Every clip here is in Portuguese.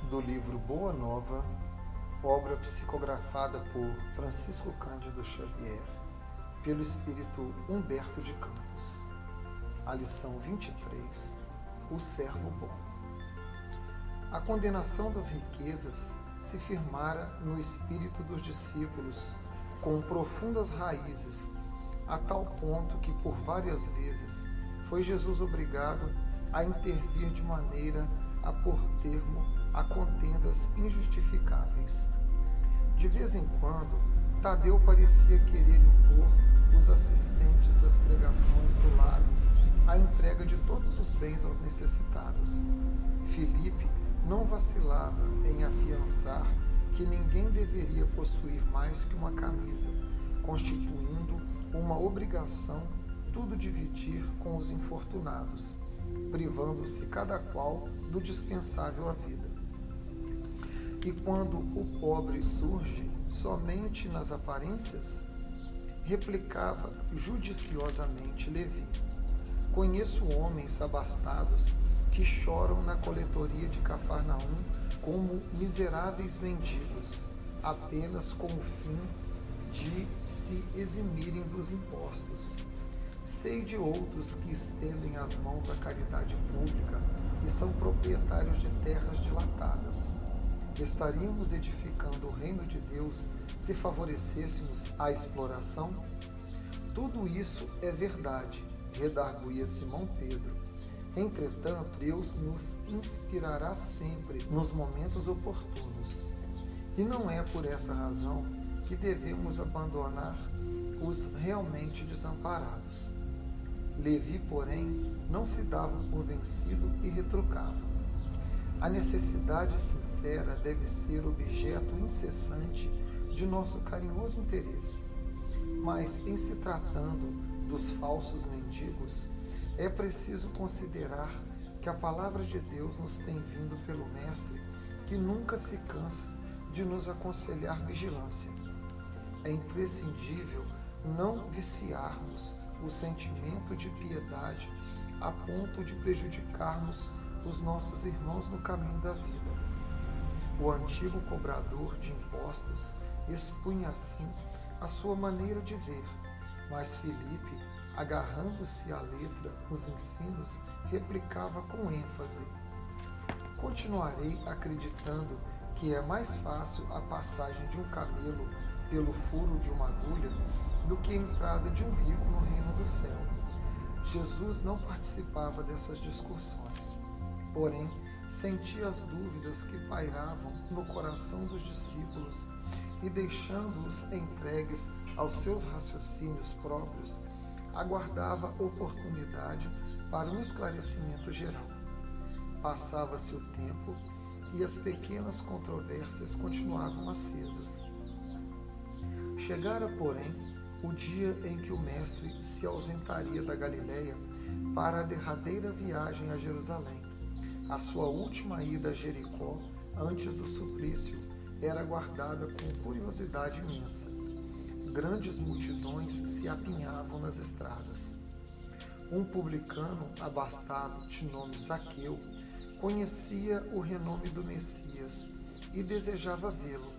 do livro Boa Nova, obra psicografada por Francisco Cândido Xavier, pelo espírito Humberto de Campos. A lição 23, o servo bom. A condenação das riquezas se firmara no espírito dos discípulos com profundas raízes, a tal ponto que por várias vezes foi Jesus obrigado a intervir de maneira a pôr termo a contendas injustificáveis. De vez em quando, Tadeu parecia querer impor os assistentes das pregações do lago a entrega de todos os bens aos necessitados. Filipe não vacilava em afiançar que ninguém deveria possuir mais que uma camisa, constituindo uma obrigação tudo dividir com os infortunados, privando-se cada qual do dispensável à vida. E quando o pobre surge somente nas aparências, replicava judiciosamente Levi: conheço homens abastados que choram na coletoria de Cafarnaum como miseráveis mendigos, apenas com o fim de se eximirem dos impostos. Sei de outros que estendem as mãos à caridade pública e são proprietários de terras dilatadas. Estaríamos edificando o reino de Deus se favorecêssemos a exploração? Tudo isso é verdade, redarguía Simão Pedro. Entretanto, Deus nos inspirará sempre nos momentos oportunos. E não é por essa razão que devemos abandonar os realmente desamparados. Levi, porém, não se dava por vencido e retrucava: a necessidade sincera deve ser objeto incessante de nosso carinhoso interesse. Mas, em se tratando dos falsos mendigos, é preciso considerar que a palavra de Deus nos tem vindo pelo Mestre, que nunca se cansa de nos aconselhar vigilância. É imprescindível não viciarmos o sentimento de piedade a ponto de prejudicarmos os nossos irmãos no caminho da vida. O antigo cobrador de impostos expunha assim a sua maneira de ver, mas Filipe, agarrando-se à letra nos ensinos, replicava com ênfase: continuarei acreditando que é mais fácil a passagem de um camelo pelo furo de uma agulha do que a entrada de um rico no reino do céu. Jesus não participava dessas discussões, porém sentia as dúvidas que pairavam no coração dos discípulos e, deixando-os entregues aos seus raciocínios próprios, aguardava oportunidade para um esclarecimento geral. Passava-se o tempo e as pequenas controvérsias continuavam acesas. Chegara, porém, o dia em que o Mestre se ausentaria da Galiléia para a derradeira viagem a Jerusalém. A sua última ida a Jericó, antes do suplício, era aguardada com curiosidade imensa. Grandes multidões se apinhavam nas estradas. Um publicano abastado, de nome Zaqueu, conhecia o renome do Messias e desejava vê-lo.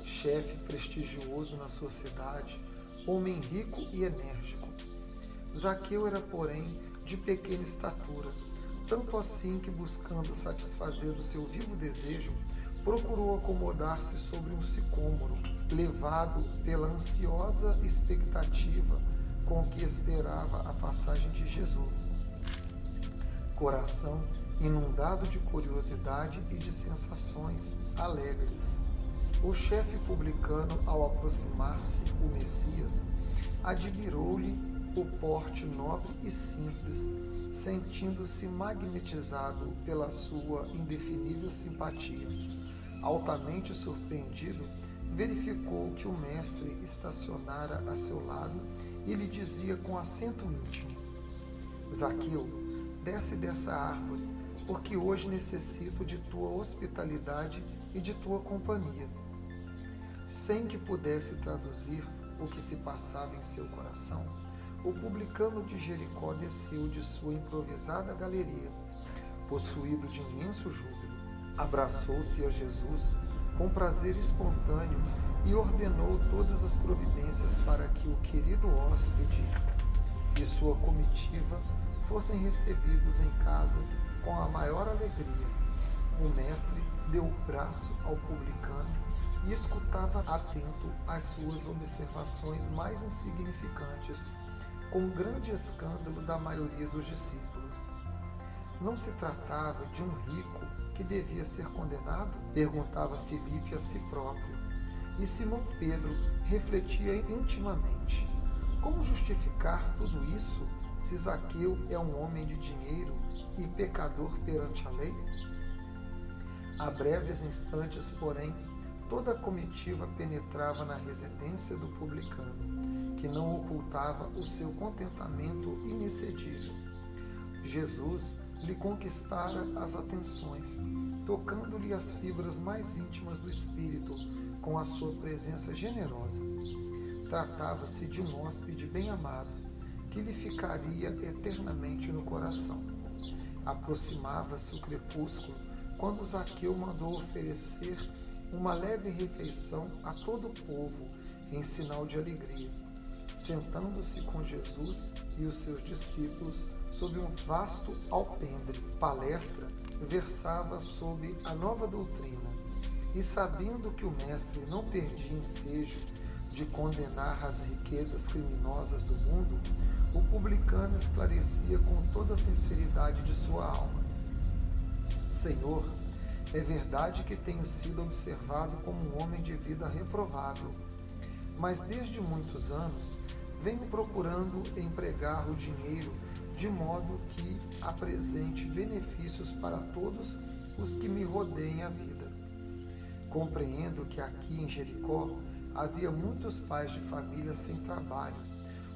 Chefe prestigioso na sua cidade, homem rico e enérgico. Zaqueu era, porém, de pequena estatura, tanto assim que, buscando satisfazer o seu vivo desejo, procurou acomodar-se sobre um sicômoro, levado pela ansiosa expectativa com que esperava a passagem de Jesus. Coração inundado de curiosidade e de sensações alegres. O chefe publicano, ao aproximar-se o Messias, admirou-lhe o porte nobre e simples, sentindo-se magnetizado pela sua indefinível simpatia. Altamente surpreendido, verificou que o mestre estacionara a seu lado e lhe dizia com acento íntimo: Zaqueu, desce dessa árvore, porque hoje necessito de tua hospitalidade e de tua companhia. Sem que pudesse traduzir o que se passava em seu coração, o publicano de Jericó desceu de sua improvisada galeria, possuído de imenso júbilo. Abraçou-se a Jesus com prazer espontâneo e ordenou todas as providências para que o querido hóspede e sua comitiva fossem recebidos em casa com a maior alegria. O mestre deu o braço ao publicano e escutava atento as suas observações mais insignificantes, com grande escândalo da maioria dos discípulos. Não se tratava de um rico que devia ser condenado? Perguntava Filipe a si próprio. E Simão Pedro refletia intimamente: como justificar tudo isso se Zaqueu é um homem de dinheiro e pecador perante a lei? A breves instantes, porém, toda a comitiva penetrava na residência do publicano, que não ocultava o seu contentamento inexcedível. Jesus lhe conquistara as atenções, tocando-lhe as fibras mais íntimas do espírito com a sua presença generosa. Tratava-se de um hóspede bem-amado, que lhe ficaria eternamente no coração. Aproximava-se o crepúsculo, quando Zaqueu mandou oferecer uma leve refeição a todo o povo, em sinal de alegria. Sentando-se com Jesus e os seus discípulos sob um vasto alpendre, palestra versava sobre a nova doutrina, e sabendo que o mestre não perdia ensejo de condenar as riquezas criminosas do mundo, o publicano esclarecia com toda a sinceridade de sua alma: Senhor, é verdade que tenho sido observado como um homem de vida reprovável, mas desde muitos anos venho procurando empregar o dinheiro de modo que apresente benefícios para todos os que me rodeiem a vida. Compreendo que aqui em Jericó havia muitos pais de família sem trabalho.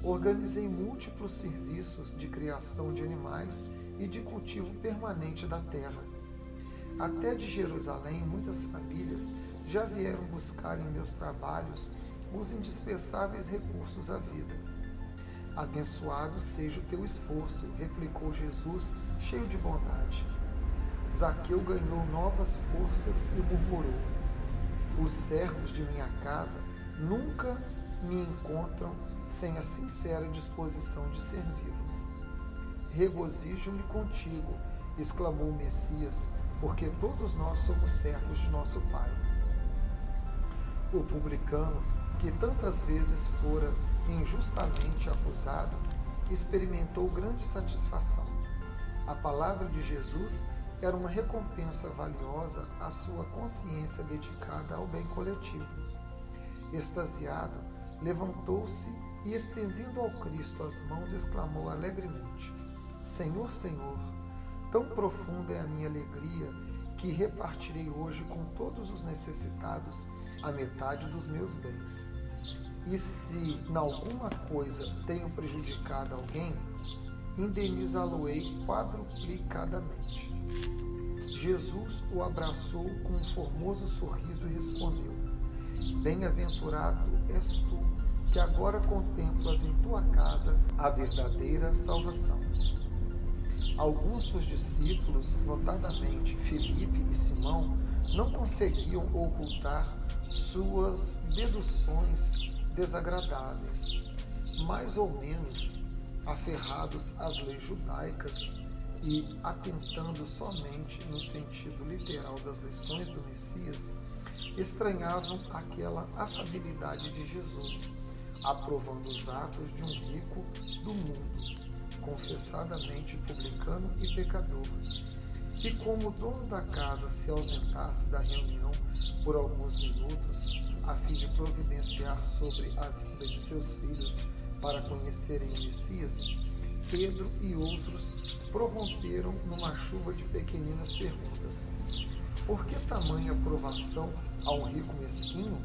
Organizei múltiplos serviços de criação de animais e de cultivo permanente da terra. Até de Jerusalém, muitas famílias já vieram buscar em meus trabalhos os indispensáveis recursos à vida. Abençoado seja o teu esforço, replicou Jesus, cheio de bondade. Zaqueu ganhou novas forças e murmurou: os servos de minha casa nunca me encontram sem a sincera disposição de servi-los. Regozijo-me contigo, exclamou o Messias, porque todos nós somos servos de nosso Pai. O publicano, que tantas vezes fora injustamente acusado, experimentou grande satisfação. A palavra de Jesus era uma recompensa valiosa à sua consciência dedicada ao bem coletivo. Extasiado, levantou-se e, estendendo ao Cristo as mãos, exclamou alegremente: Senhor, Senhor, tão profunda é a minha alegria que repartirei hoje com todos os necessitados a metade dos meus bens. E se em alguma coisa tenho prejudicado alguém, indenizá-lo-ei quadruplicadamente. Jesus o abraçou com um formoso sorriso e respondeu: Bem-aventurado és tu, que agora contemplas em tua casa a verdadeira salvação. Alguns dos discípulos, notadamente Filipe e Simão, não conseguiam ocultar suas deduções desagradáveis. Mais ou menos aferrados às leis judaicas e atentando somente no sentido literal das lições do Messias, estranhavam aquela afabilidade de Jesus, aprovando os atos de um rico do mundo, confessadamente publicano e pecador. E como o dono da casa se ausentasse da reunião por alguns minutos, a fim de providenciar sobre a vida de seus filhos para conhecerem o Messias, Pedro e outros prorromperam numa chuva de pequeninas perguntas. Por que tamanha aprovação a um rico mesquinho?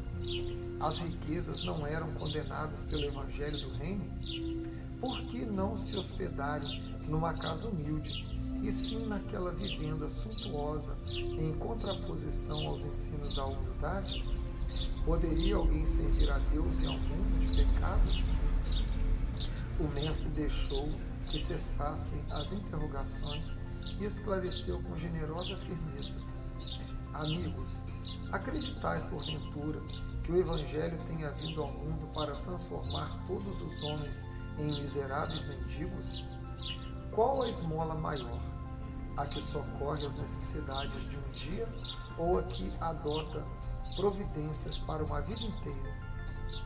As riquezas não eram condenadas pelo Evangelho do Reino? Por que não se hospedarem numa casa humilde, e sim naquela vivenda suntuosa em contraposição aos ensinos da humildade? Poderia alguém servir a Deus em um mundo de pecados? O mestre deixou que cessassem as interrogações e esclareceu com generosa firmeza: Amigos, acreditais porventura que o Evangelho tenha vindo ao mundo para transformar todos os homens em miseráveis mendigos? Qual a esmola maior? A que socorre as necessidades de um dia ou a que adota providências para uma vida inteira?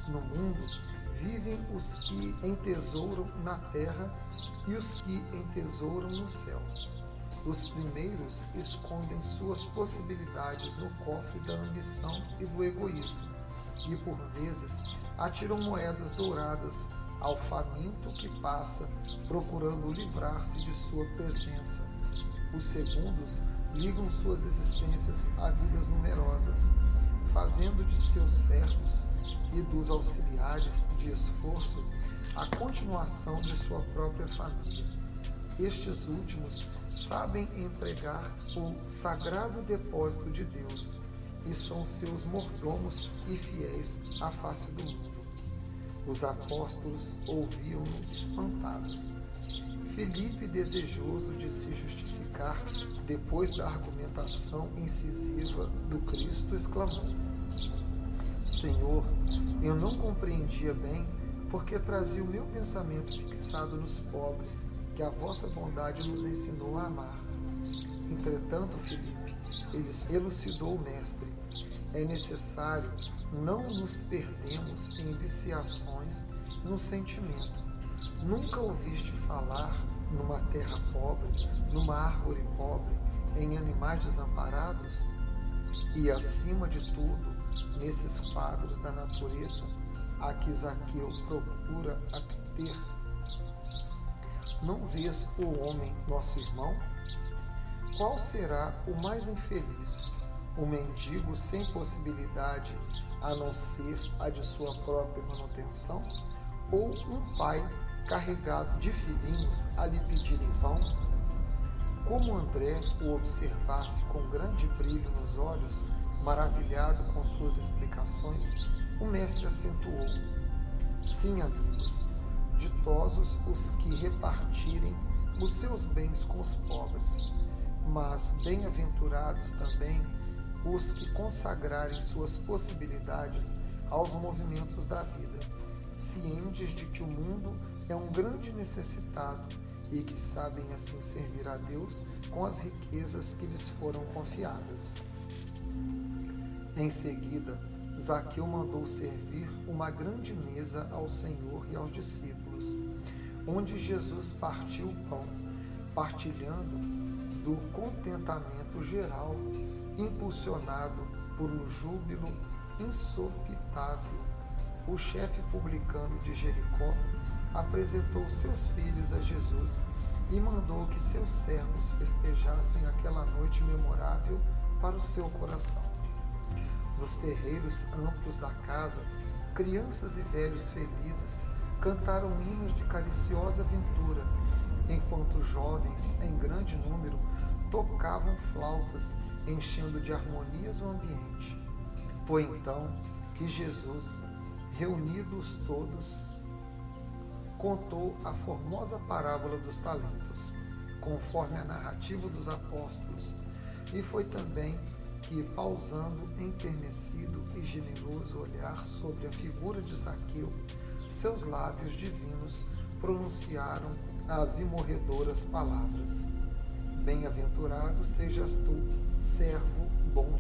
No mundo vivem os que entesouram na terra e os que entesouram no céu. Os primeiros escondem suas possibilidades no cofre da ambição e do egoísmo, e por vezes atiram moedas douradas ao faminto que passa procurando livrar-se de sua presença. Os segundos ligam suas existências a vidas numerosas, fazendo de seus servos e dos auxiliares de esforço a continuação de sua própria família. Estes últimos sabem empregar o sagrado depósito de Deus e são seus mordomos e fiéis à face do mundo. Os apóstolos ouviam-no espantados. Filipe, desejoso de se justificar depois da argumentação incisiva do Cristo, exclamou: Senhor, eu não compreendia bem porque trazia o meu pensamento fixado nos pobres, que a vossa bondade nos ensinou a amar. Entretanto, Filipe, ele elucidou o mestre, é necessário não nos perdermos em viciações no sentimento. Nunca ouviste falar numa terra pobre, numa árvore pobre, em animais desamparados? E, acima de tudo, nesses quadros da natureza a que Zaqueu procura atender? Não vês o homem, nosso irmão? Qual será o mais infeliz? O mendigo sem possibilidade a não ser a de sua própria manutenção? Ou um pai carregado de filhinhos a lhe pedirem pão? Como André o observasse com grande brilho nos olhos, maravilhado com suas explicações, o mestre acentuou: Sim, amigos, ditosos os que repartirem os seus bens com os pobres, mas bem-aventurados também os que consagrarem suas possibilidades aos movimentos da vida, cientes de que o mundo é um grande necessitado e que sabem assim servir a Deus com as riquezas que lhes foram confiadas. Em seguida, Zaqueu mandou servir uma grande mesa ao Senhor e aos discípulos, onde Jesus partiu o pão, partilhando do contentamento geral, impulsionado por um júbilo insopitável. O chefe publicano de Jericó apresentou seus filhos a Jesus e mandou que seus servos festejassem aquela noite memorável para o seu coração. Nos terreiros amplos da casa, crianças e velhos felizes cantaram hinos de cariciosa ventura, enquanto jovens, em grande número, tocavam flautas, enchendo de harmonias o ambiente. Foi então que Jesus, reunidos todos, contou a formosa parábola dos talentos, conforme a narrativa dos apóstolos, e foi também que, pausando enternecido e generoso olhar sobre a figura de Zaqueu, seus lábios divinos pronunciaram as imorredoras palavras: Bem-aventurado sejas tu, servo bom